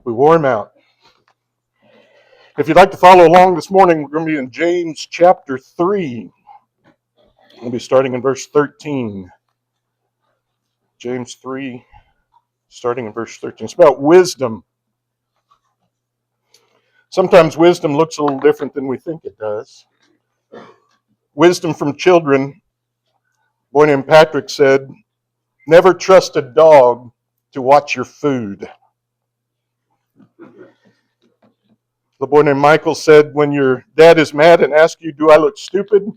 We wore him out. If you'd like to follow along this morning, we're going to be in James chapter 3. We'll be starting in verse 13. James 3, starting in verse 13. It's about wisdom. Sometimes wisdom looks a little different than we think it does. Wisdom from children. A boy named Patrick said, "Never trust a dog to watch your food." The boy named Michael said, "When your dad is mad and asks you, 'Do I look stupid?'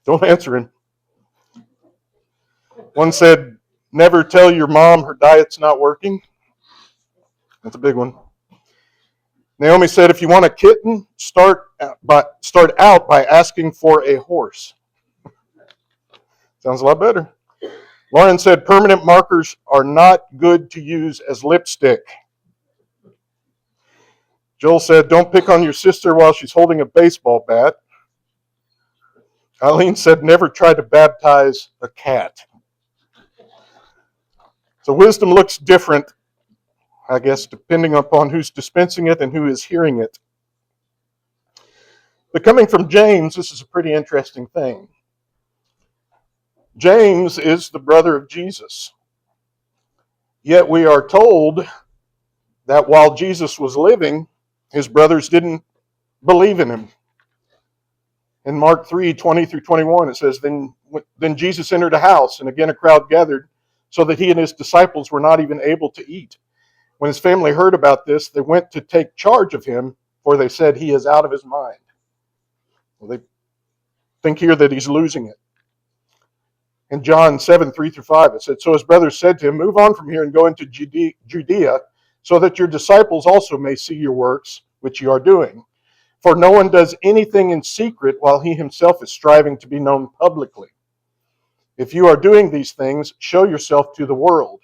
don't answer him." One said, "Never tell your mom her diet's not working." That's a big one. Naomi said, "If you want a kitten, start out by asking for a horse." Sounds a lot better. Lauren said, "Permanent markers are not good to use as lipstick." Joel said, "Don't pick on your sister while she's holding a baseball bat." Eileen said, "Never try to baptize a cat." So wisdom looks different, I guess, depending upon who's dispensing it and who is hearing it. But coming from James, this is a pretty interesting thing. James is the brother of Jesus. Yet we are told that while Jesus was living, his brothers didn't believe in him. In Mark 3, 20 through 21, it says, Then Jesus entered a house, and again a crowd gathered, so that he and his disciples were not even able to eat. When his family heard about this, they went to take charge of him, for they said, 'He is out of his mind.'" Well, they think here that he's losing it. In John 7, 3 through 5, it said, "So his brothers said to him, 'Move on from here and go into Judea, so that your disciples also may see your works, which you are doing. For no one does anything in secret while he himself is striving to be known publicly. If you are doing these things, show yourself to the world.'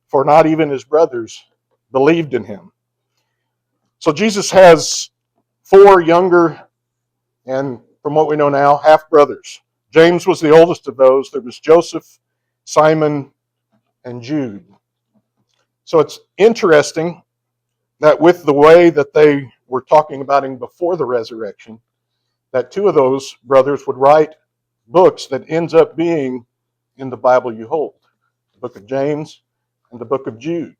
For not even his brothers believed in him." So Jesus has 4 younger, and from what we know now, half-brothers. James was the oldest of those. There was Joseph, Simon, and Jude. So it's interesting that with the way that they were talking about him before the resurrection, that 2 of those brothers would write books that ends up being in the Bible you hold. The book of James and the book of Jude.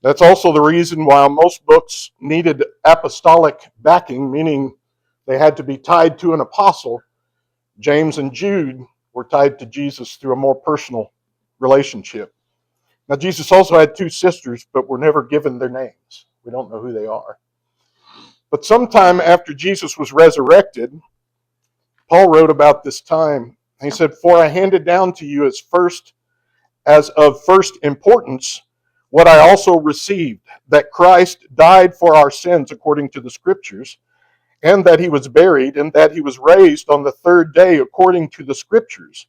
That's also the reason why most books needed apostolic backing, meaning they had to be tied to an apostle. James and Jude were tied to Jesus through a more personal relationship. Now, Jesus also had 2 sisters, but were never given their names. We don't know who they are. But sometime after Jesus was resurrected, Paul wrote about this time. He said, "For I handed down to you as of first importance what I also received, that Christ died for our sins according to the Scriptures, and that he was buried, and that he was raised on the 3rd day according to the Scriptures,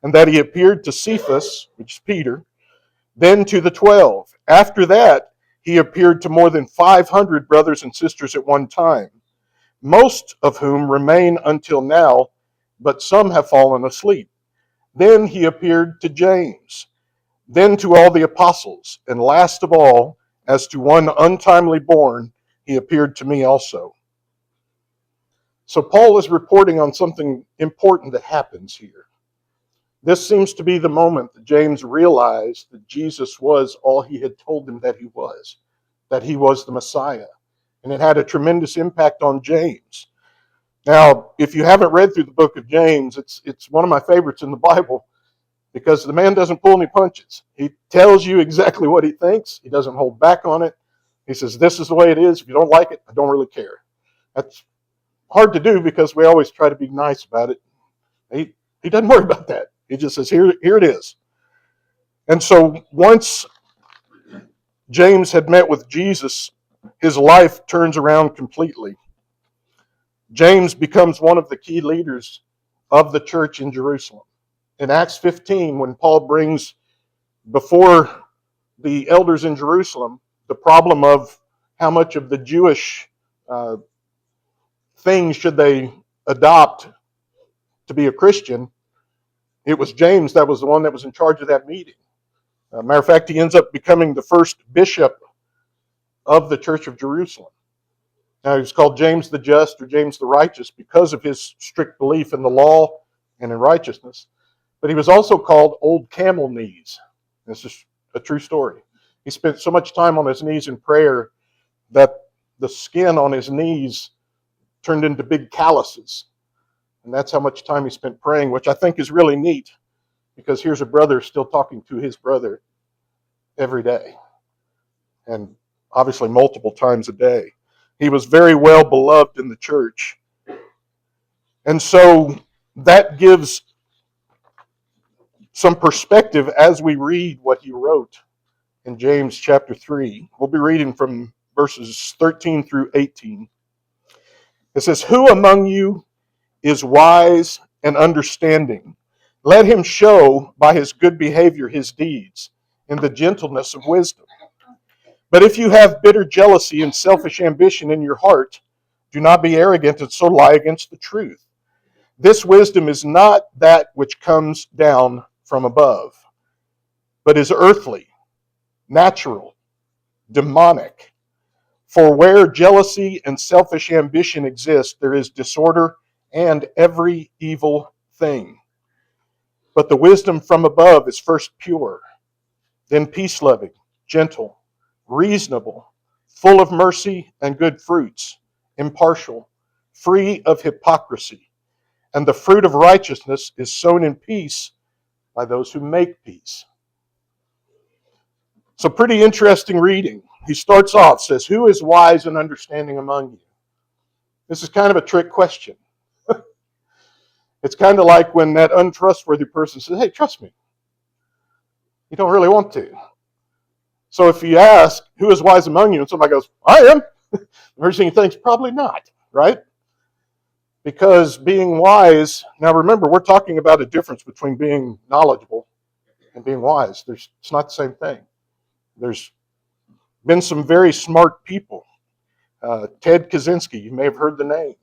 and that he appeared to Cephas," which is Peter, "then to the 12. After that, he appeared to more than 500 brothers and sisters at one time, most of whom remain until now, but some have fallen asleep. Then he appeared to James, then to all the apostles, and last of all, as to one untimely born, he appeared to me also." So Paul is reporting on something important that happens here. This seems to be the moment that James realized that Jesus was all he had told him that he was the Messiah. And it had a tremendous impact on James. Now, if you haven't read through the book of James, it's one of my favorites in the Bible, because the man doesn't pull any punches. He tells you exactly what he thinks. He doesn't hold back on it. He says, "This is the way it is. If you don't like it, I don't really care." That's hard to do because we always try to be nice about it. He doesn't worry about that. He just says, here it is. And so once James had met with Jesus, his life turns around completely. James becomes one of the key leaders of the church in Jerusalem. In Acts 15, when Paul brings before the elders in Jerusalem the problem of how much of the Jewish things should they adopt to be a Christian, it was James that was the one that was in charge of that meeting. Matter of fact, he ends up becoming the first bishop of the church of Jerusalem. Now, he was called James the Just or James the Righteous because of his strict belief in the law and in righteousness. But he was also called Old Camel Knees. This is a true story. He spent so much time on his knees in prayer that the skin on his knees turned into big calluses. And that's how much time he spent praying, which I think is really neat, because here's a brother still talking to his brother every day, and obviously multiple times a day. He was very well beloved in the church. And so that gives some perspective as we read what he wrote in James chapter 3. We'll be reading from verses 13 through 18. It says, "Who among you is wise and understanding? Let him show by his good behavior his deeds in the gentleness of wisdom. But if you have bitter jealousy and selfish ambition in your heart, do not be arrogant and so lie against the truth. This wisdom is not that which comes down from above, but is earthly, natural, demonic. For where jealousy and selfish ambition exist, there is disorder and every evil thing. But the wisdom from above is first pure, then peace-loving, gentle, reasonable, full of mercy and good fruits, impartial, free of hypocrisy. And the fruit of righteousness is sown in peace by those who make peace." So pretty interesting reading. He starts off, says, "Who is wise and understanding among you?" This is kind of a trick question. It's kind of like when that untrustworthy person says, "Hey, trust me." You don't really want to. So if you ask, "Who is wise among you?" and somebody goes, "I am," the first thing you think is probably not, right? Because being wise, now remember, we're talking about a difference between being knowledgeable and being wise. It's not the same thing. There's been some very smart people. Ted Kaczynski, you may have heard the name,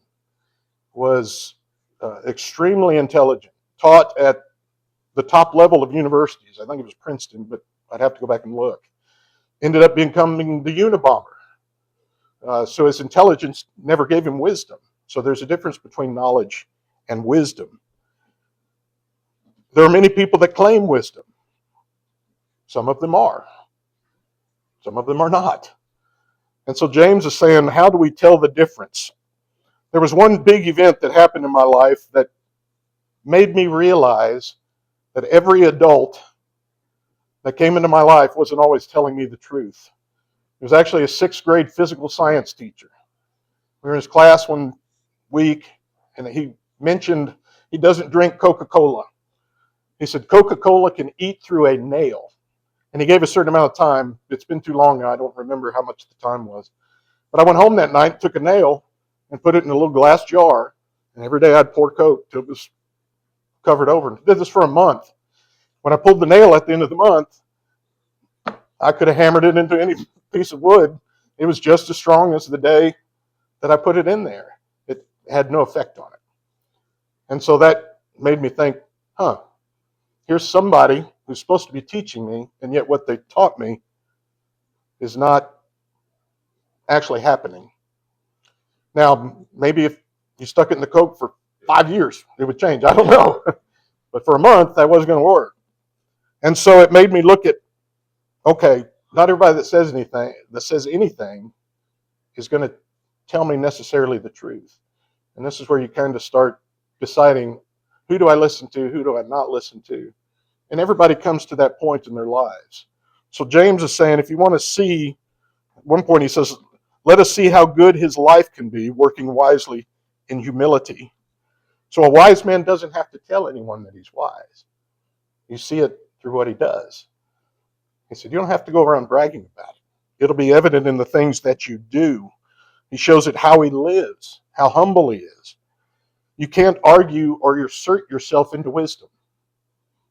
was extremely intelligent, taught at the top level of universities. I think it was Princeton, but I'd have to go back and look. Ended up becoming the Unabomber. So his intelligence never gave him wisdom. So there's a difference between knowledge and wisdom. There are many people that claim wisdom. Some of them are. Some of them are not. And so James is saying, how do we tell the difference? There was one big event that happened in my life that made me realize that every adult that came into my life wasn't always telling me the truth. It was actually a sixth grade physical science teacher. We were in his class one week, and he mentioned he doesn't drink Coca-Cola. He said Coca-Cola can eat through a nail. And he gave a certain amount of time. It's been too long now. I don't remember how much the time was. But I went home that night, took a nail, and put it in a little glass jar. And every day I'd pour Coke till it was covered over. I did this for a month. When I pulled the nail at the end of the month, I could have hammered it into any piece of wood. It was just as strong as the day that I put it in there. It had no effect on it. And so that made me think, here's somebody who's supposed to be teaching me, and yet what they taught me is not actually happening. Now, maybe if you stuck it in the Coke for 5 years, it would change. I don't know. But for a month, that wasn't going to work. And so it made me look at, okay, not everybody that says anything is going to tell me necessarily the truth. And this is where you kind of start deciding, who do I listen to, who do I not listen to? And everybody comes to that point in their lives. So James is saying, if you want to see, at one point he says, let us see how good his life can be, working wisely in humility. So a wise man doesn't have to tell anyone that he's wise. You see it through what he does. He said, you don't have to go around bragging about it. It'll be evident in the things that you do. He shows it how he lives, how humble he is. You can't argue or assert yourself into wisdom.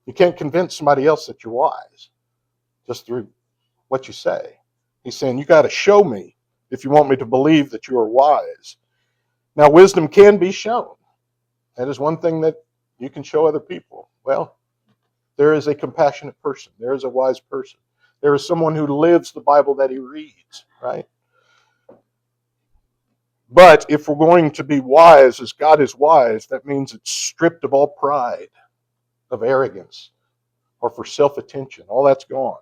You can't convince somebody else that you're wise just through what you say. He's saying, you got to show me if you want me to believe that you are wise. Now, wisdom can be shown. That is one thing that you can show other people. Well, there is a compassionate person. There is a wise person. There is someone who lives the Bible that he reads, right? But if we're going to be wise as God is wise, that means it's stripped of all pride, of arrogance, or for self-attention. All that's gone.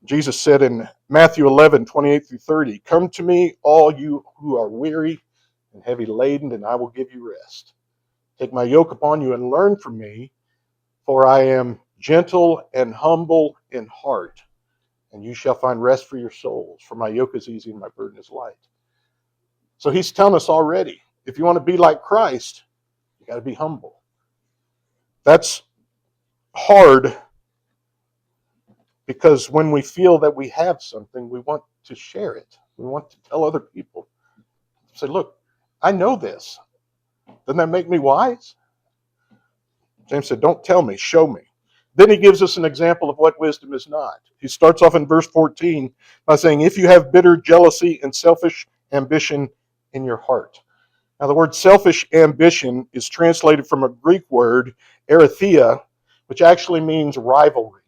Jesus said in Matthew 11:28-30, "Come to me, all you who are weary and heavy laden, and I will give you rest. Take my yoke upon you and learn from me, for I am gentle and humble in heart, and you shall find rest for your souls. For my yoke is easy and my burden is light." So he's telling us already, if you want to be like Christ, you got to be humble. That's hard because when we feel that we have something, we want to share it. We want to tell other people. Say, look, I know this. Doesn't that make me wise? James said, don't tell me, show me. Then he gives us an example of what wisdom is not. He starts off in verse 14 by saying, if you have bitter jealousy and selfish ambition in your heart. Now, the word selfish ambition is translated from a Greek word, arathia, which actually means rivalry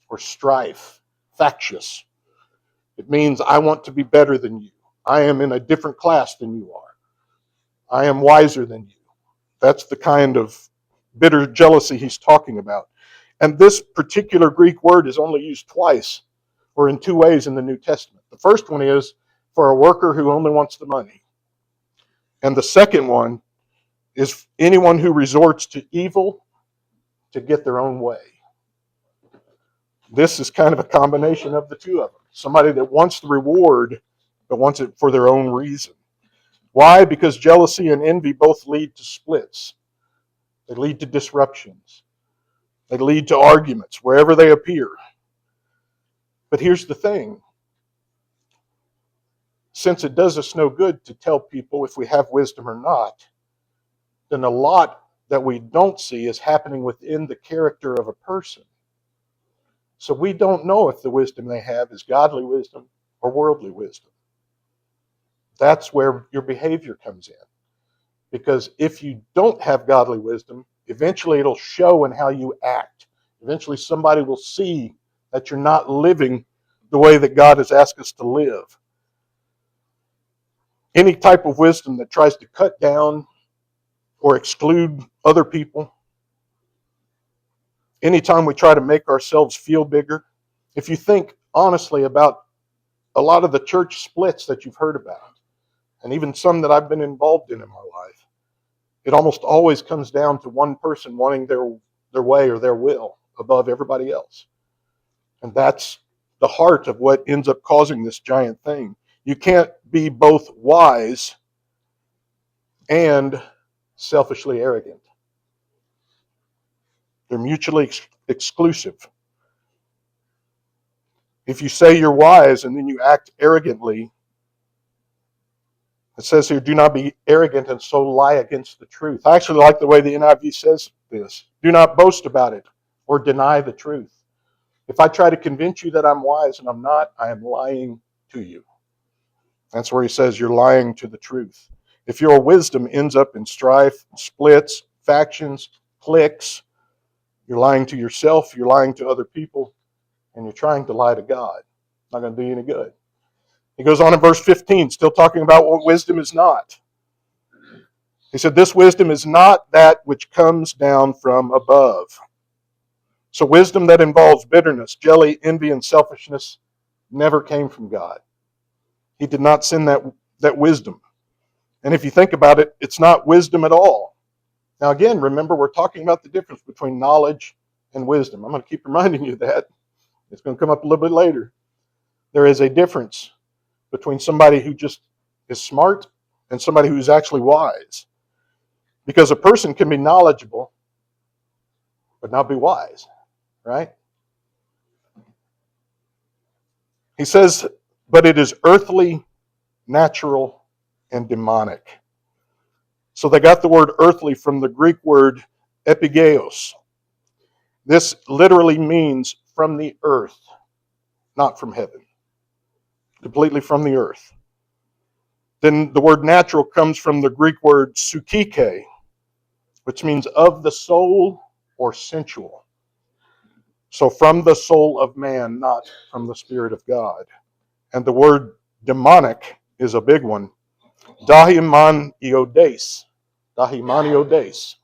or strife, factious. It means I want to be better than you. I am in a different class than you are. I am wiser than you. That's the kind of bitter jealousy he's talking about. And this particular Greek word is only used twice or in two ways in the New Testament. The first one is for a worker who only wants the money. And the second one is anyone who resorts to evil to get their own way. This is kind of a combination of the two of them. Somebody that wants the reward, but wants it for their own reason. Why? Because jealousy and envy both lead to splits. They lead to disruptions. They lead to arguments wherever they appear. But here's the thing. Since it does us no good to tell people if we have wisdom or not, then a lot that we don't see is happening within the character of a person. So we don't know if the wisdom they have is godly wisdom or worldly wisdom. That's where your behavior comes in. Because if you don't have godly wisdom, eventually it'll show in how you act. Eventually somebody will see that you're not living the way that God has asked us to live. Any type of wisdom that tries to cut down or exclude other people, anytime we try to make ourselves feel bigger, if you think honestly about a lot of the church splits that you've heard about, and even some that I've been involved in my life, it almost always comes down to one person wanting their way or their will above everybody else. And that's the heart of what ends up causing this giant thing. You can't be both wise and selfishly arrogant. They're mutually exclusive. If you say you're wise and then you act arrogantly, it says here, do not be arrogant and so lie against the truth. I actually like the way the NIV says this. Do not boast about it or deny the truth. If I try to convince you that I'm wise and I'm not, I am lying to you. That's where he says you're lying to the truth. If your wisdom ends up in strife, splits, factions, cliques, you're lying to yourself, you're lying to other people, and you're trying to lie to God. Not going to do you any good. He goes on in verse 15, still talking about what wisdom is not. He said, this wisdom is not that which comes down from above. So wisdom that involves bitterness, jealousy, envy, and selfishness never came from God. He did not send that wisdom. And if you think about it, it's not wisdom at all. Now again, remember, we're talking about the difference between knowledge and wisdom. I'm going to keep reminding you of that. It's going to come up a little bit later. There is a difference between somebody who just is smart and somebody who's actually wise. Because a person can be knowledgeable, but not be wise, right? He says, but it is earthly, natural, and demonic. So they got the word earthly from the Greek word epigeos. This literally means from the earth, not from heaven. Completely from the earth. Then the word natural comes from the Greek word psyche, which means of the soul or sensual. So from the soul of man, not from the Spirit of God. And the word demonic is a big one. Dahimaniodes. Dahimaniodes.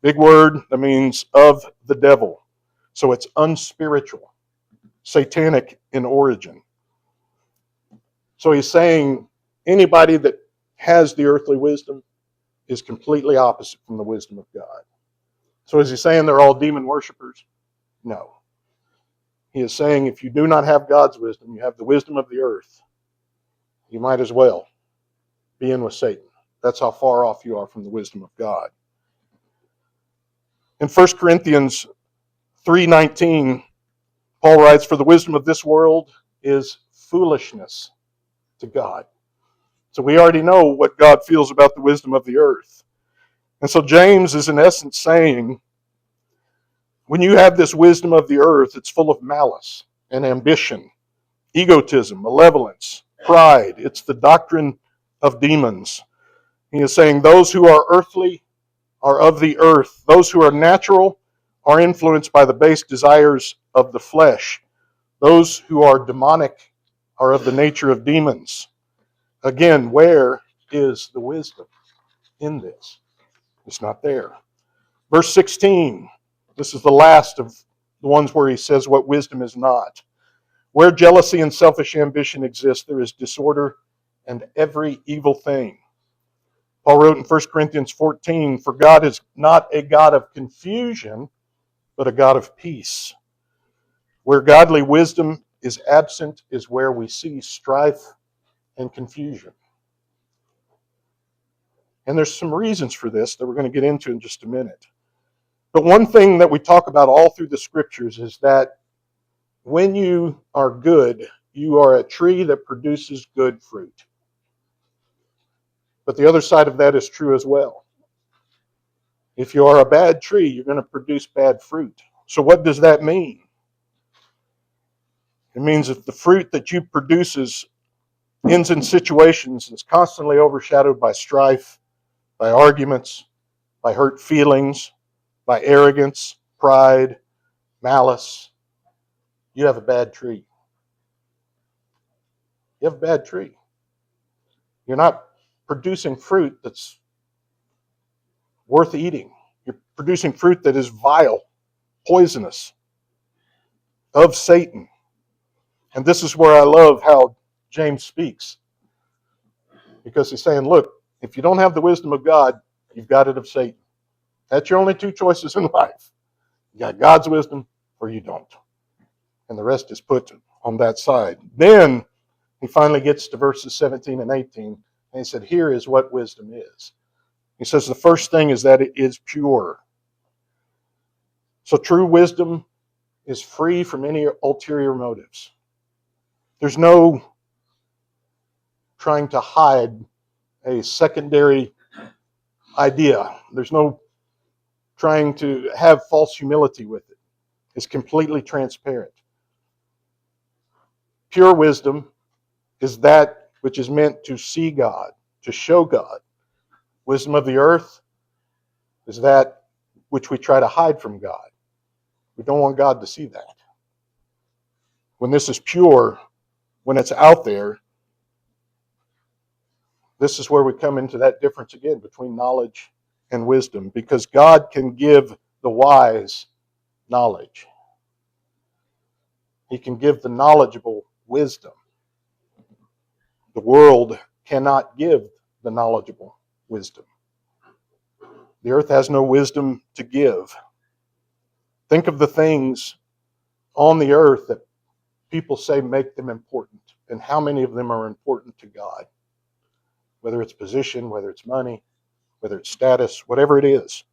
Big word that means of the devil. So it's unspiritual, satanic in origin. So he's saying anybody that has the earthly wisdom is completely opposite from the wisdom of God. So is he saying they're all demon worshipers? No. He is saying if you do not have God's wisdom, you have the wisdom of the earth, you might as well be in with Satan. That's how far off you are from the wisdom of God. In 1 Corinthians 3:19, Paul writes, "For the wisdom of this world is foolishness to God." So we already know what God feels about the wisdom of the earth. And so James is in essence saying, when you have this wisdom of the earth, it's full of malice and ambition, egotism, malevolence, pride. It's the doctrine of demons. He is saying those who are earthly are of the earth. Those who are natural are influenced by the base desires of the flesh. Those who are demonic are of the nature of demons. Again, where is the wisdom in this? It's not there. Verse 16, this is the last of the ones where he says what wisdom is not. Where jealousy and selfish ambition exist, there is disorder and every evil thing. Paul wrote in 1 Corinthians 14, "For God is not a God of confusion, but a God of peace." Where godly wisdom is absent is where we see strife and confusion. And there's some reasons for this that we're going to get into in just a minute. But one thing that we talk about all through the scriptures is that when you are good, you are a tree that produces good fruit. But the other side of that is true as well. If you are a bad tree, you're going to produce bad fruit. So what does that mean? It means if the fruit that you produces ends in situations that's constantly overshadowed by strife, by arguments, by hurt feelings, by arrogance, pride, malice, you have a bad tree. You have a bad tree. You're not producing fruit that's worth eating. You're producing fruit that is vile, poisonous, of Satan. And this is where I love how James speaks. Because he's saying, look, if you don't have the wisdom of God, you've got it of Satan. That's your only two choices in life. You got God's wisdom or you don't. And the rest is put on that side. Then he finally gets to verses 17 and 18. And he said, here is what wisdom is. He says the first thing is that it is pure. So true wisdom is free from any ulterior motives. There's no trying to hide a secondary idea. There's no trying to have false humility with it. It's completely transparent. Pure wisdom is that which is meant to see God, to show God. Wisdom of the earth is that which we try to hide from God. We don't want God to see that. When this is pure, when it's out there, this is where we come into that difference again between knowledge and wisdom, because God can give the wise knowledge. He can give the knowledgeable wisdom. The world cannot give the knowledgeable wisdom. The earth has no wisdom to give. Think of the things on the earth that people say make them important, and how many of them are important to God. Whether it's position, whether it's money, whether it's status, whatever it is.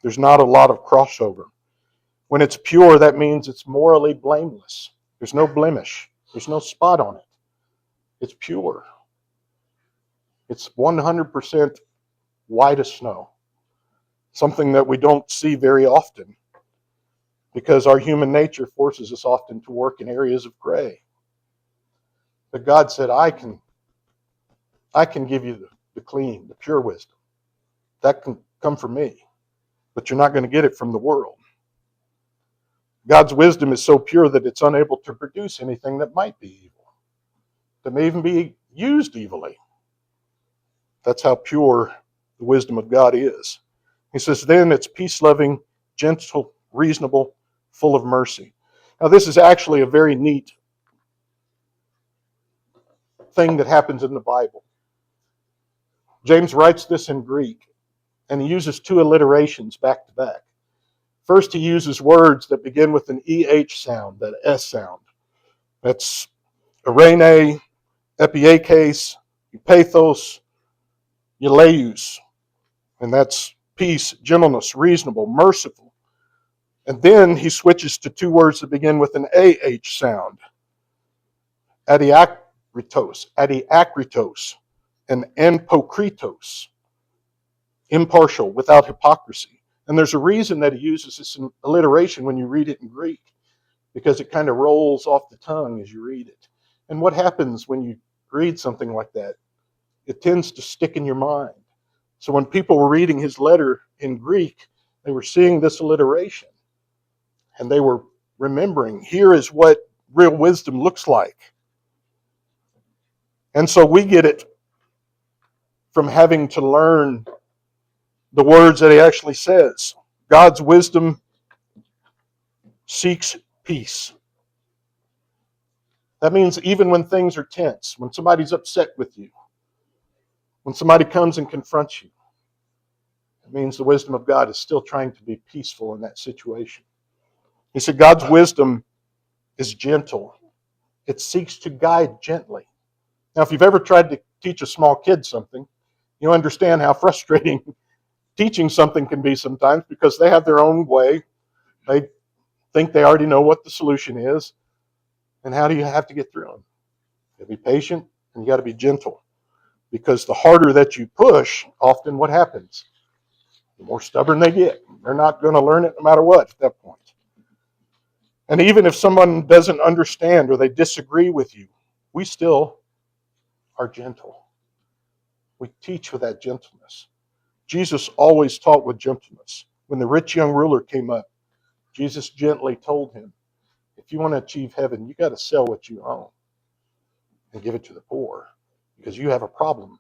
There's not a lot of crossover. When it's pure, that means it's morally blameless. There's no blemish. There's no spot on it. It's pure. It's 100% white as snow. Something that we don't see very often because our human nature forces us often to work in areas of gray. But God said, I can give you the clean, the pure wisdom. That can come from me. But you're not going to get it from the world. God's wisdom is so pure that it's unable to produce anything that might be evil, that may even be used evilly. That's how pure the wisdom of God is. He says, then it's peace-loving, gentle, reasonable, full of mercy. Now, this is actually a very neat thing that happens in the Bible. James writes this in Greek, and he uses two alliterations back to back. First, he uses words that begin with an EH sound, that S sound. That's arene, epiekes, pathos, euleus, and that's peace, gentleness, reasonable, merciful. And then he switches to two words that begin with an AH sound, adiakritos, and empokritos, impartial, without hypocrisy. And there's a reason that he uses this alliteration when you read it in Greek, because it kind of rolls off the tongue as you read it. And what happens when you read something like that? It tends to stick in your mind. So when people were reading his letter in Greek, they were seeing this alliteration, and they were remembering, here is what real wisdom looks like. And so we get it from having to learn the words that he actually says. God's wisdom seeks peace. That means even when things are tense, when somebody's upset with you, when somebody comes and confronts you, it means the wisdom of God is still trying to be peaceful in that situation. He said God's wisdom is gentle. It seeks to guide gently. Now, if you've ever tried to teach a small kid something, you understand how frustrating teaching something can be sometimes, because they have their own way. They think they already know what the solution is. And how do you have to get through them? You got to be patient, and you got to be gentle. Because the harder that you push, often what happens? The more stubborn they get. They're not going to learn it no matter what at that point. And even if someone doesn't understand or they disagree with you, we still are gentle. We teach with that gentleness. Jesus always taught with gentleness. When the rich young ruler came up, Jesus gently told him, if you want to achieve heaven, you got to sell what you own and give it to the poor, because you have a problem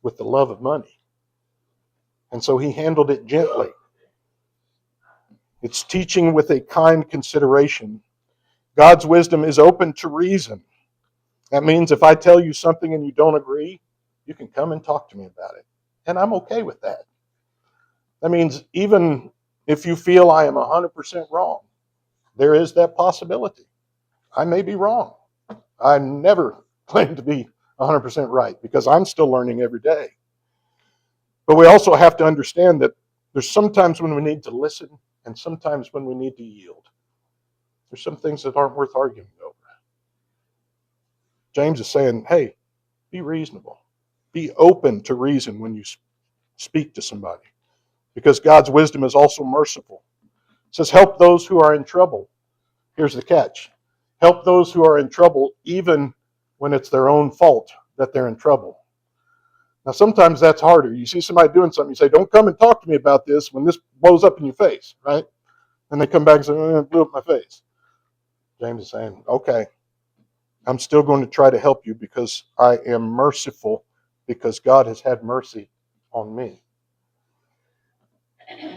with the love of money. And so he handled it gently. It's teaching with a kind consideration. God's wisdom is open to reason. That means if I tell you something and you don't agree, you can come and talk to me about it. And I'm okay with that. That means even if you feel I am 100% wrong, there is that possibility. I may be wrong. I never claim to be 100% right, because I'm still learning every day. But we also have to understand that there's sometimes when we need to listen and sometimes when we need to yield. There's some things that aren't worth arguing over. James is saying, hey, be reasonable. Be open to reason when you speak to somebody, because God's wisdom is also merciful. It says, help those who are in trouble. Here's the catch. Help those who are in trouble even when it's their own fault that they're in trouble. Now, sometimes that's harder. You see somebody doing something, you say, don't come and talk to me about this when this blows up in your face, right? And they come back and say, it blew up my face. James is saying, okay, I'm still going to try to help you because I am merciful, because God has had mercy on me.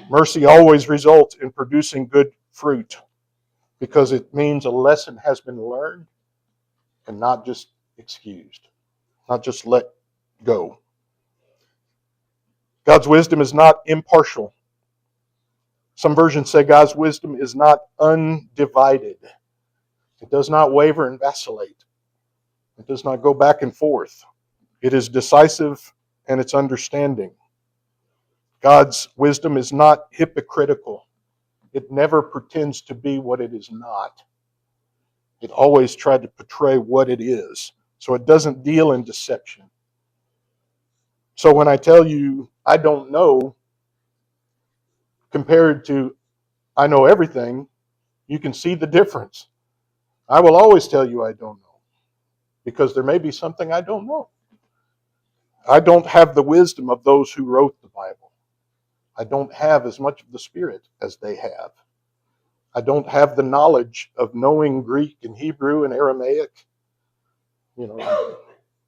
Mercy always results in producing good fruit, because it means a lesson has been learned and not just excused, not just let go. God's wisdom is not impartial. Some versions say God's wisdom is not undivided. It does not waver and vacillate. It does not go back and forth. It is decisive and it's understanding. God's wisdom is not hypocritical. It never pretends to be what it is not. It always tried to portray what it is. So it doesn't deal in deception. So when I tell you I don't know, compared to I know everything, you can see the difference. I will always tell you I don't know, because there may be something I don't know. I don't have the wisdom of those who wrote the Bible. I don't have as much of the Spirit as they have. I don't have the knowledge of knowing Greek and Hebrew and Aramaic,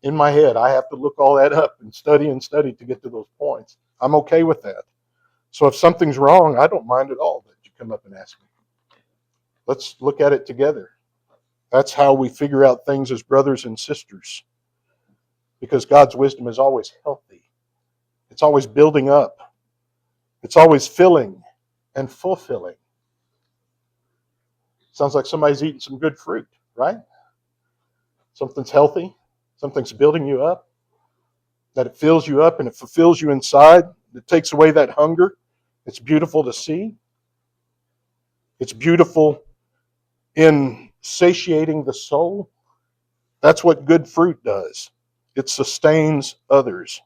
in my head. I have to look all that up and study to get to those points. I'm okay with that. So if something's wrong, I don't mind at all that you come up and ask me. Let's look at it together. That's how we figure out things as brothers and sisters. Because God's wisdom is always healthy. It's always building up. It's always filling and fulfilling. Sounds like somebody's eating some good fruit, right? Something's healthy. Something's building you up. That it fills you up and it fulfills you inside. It takes away that hunger. It's beautiful to see. It's beautiful in satiating the soul. That's what good fruit does. It sustains others.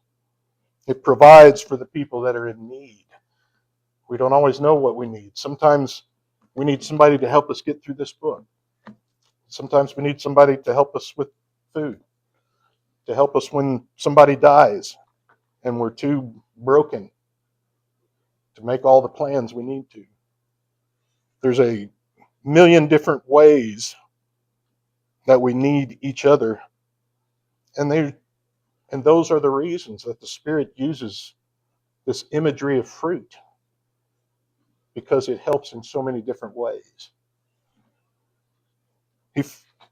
It provides for the people that are in need. We don't always know what we need. Sometimes we need somebody to help us get through this book. Sometimes we need somebody to help us with food, to help us when somebody dies and we're too broken to make all the plans we need to. There's a million different ways that we need each other, and those are the reasons that the Spirit uses this imagery of fruit, because it helps in so many different ways. He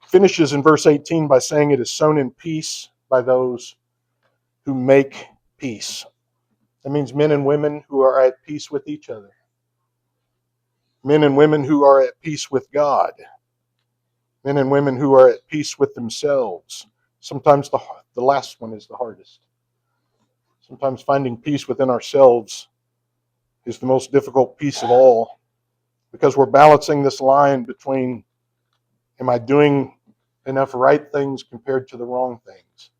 finishes in verse 18 by saying it is sown in peace by those who make peace. That means men and women who are at peace with each other. Men and women who are at peace with God. Men and women who are at peace with themselves. Sometimes the last one is the hardest. Sometimes finding peace within ourselves is the most difficult piece of all, because we're balancing this line between, am I doing enough right things compared to the wrong things?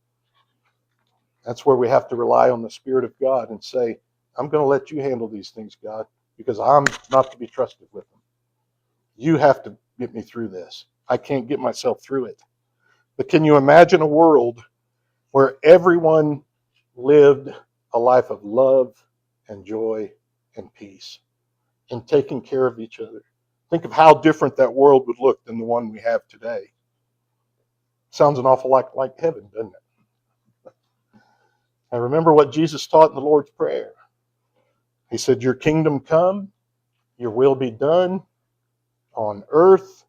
That's where we have to rely on the Spirit of God and say, I'm going to let you handle these things, God, because I'm not to be trusted with them. You have to get me through this. I can't get myself through it. But can you imagine a world where everyone lived a life of love and joy and peace and taking care of each other? Think of how different that world would look than the one we have today. Sounds an awful lot like heaven, doesn't it? I remember what Jesus taught in the Lord's Prayer. He said, your kingdom come, your will be done on earth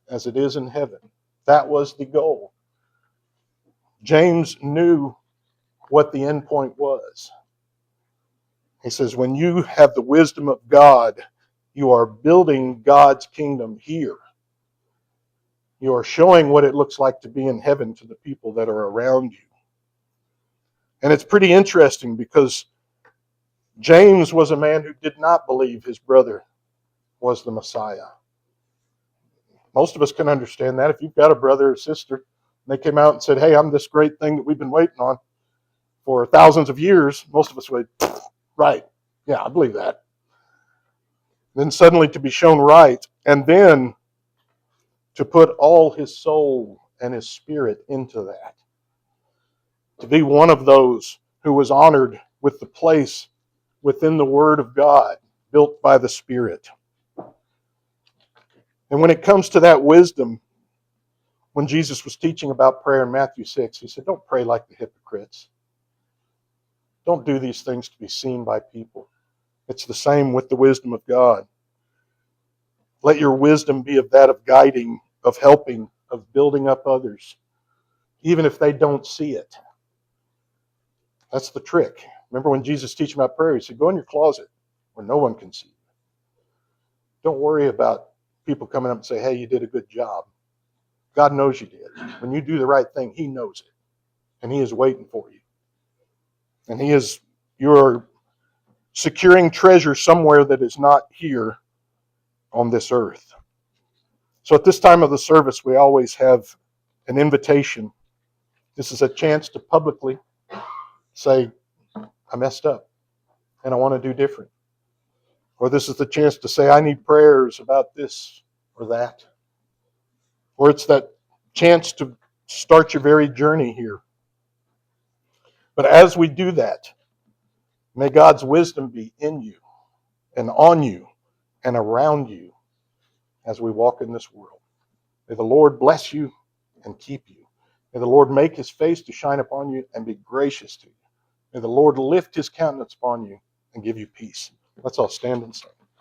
as it is in heaven. That was the goal. James knew what the end point was. He says, when you have the wisdom of God, you are building God's kingdom here. You are showing what it looks like to be in heaven to the people that are around you. And it's pretty interesting because James was a man who did not believe his brother was the Messiah. Most of us can understand that. If you've got a brother or sister, and they came out and said, hey, I'm this great thing that we've been waiting on for thousands of years, most of us would, right, yeah, I believe that. Then suddenly to be shown right, and then to put all his soul and his spirit into that. To be one of those who was honored with the place within the Word of God, built by the Spirit. And when it comes to that wisdom, when Jesus was teaching about prayer in Matthew 6, he said, don't pray like the hypocrites. Don't do these things to be seen by people. It's the same with the wisdom of God. Let your wisdom be of that of guiding, of helping, of building up others, even if they don't see it. That's the trick. Remember when Jesus teaching about prayer, he said, go in your closet where no one can see you. Don't worry about people coming up and say, hey, you did a good job. God knows you did. When you do the right thing, he knows it. And he is waiting for you. And you're securing treasure somewhere that is not here on this earth. So at this time of the service, we always have an invitation. This is a chance to publicly say, I messed up and I want to do different. Or this is the chance to say, I need prayers about this or that. Or it's that chance to start your very journey here. But as we do that, may God's wisdom be in you and on you and around you as we walk in this world. May the Lord bless you and keep you. May the Lord make his face to shine upon you and be gracious to you. May the Lord lift his countenance upon you and give you peace. Let's all stand and sing.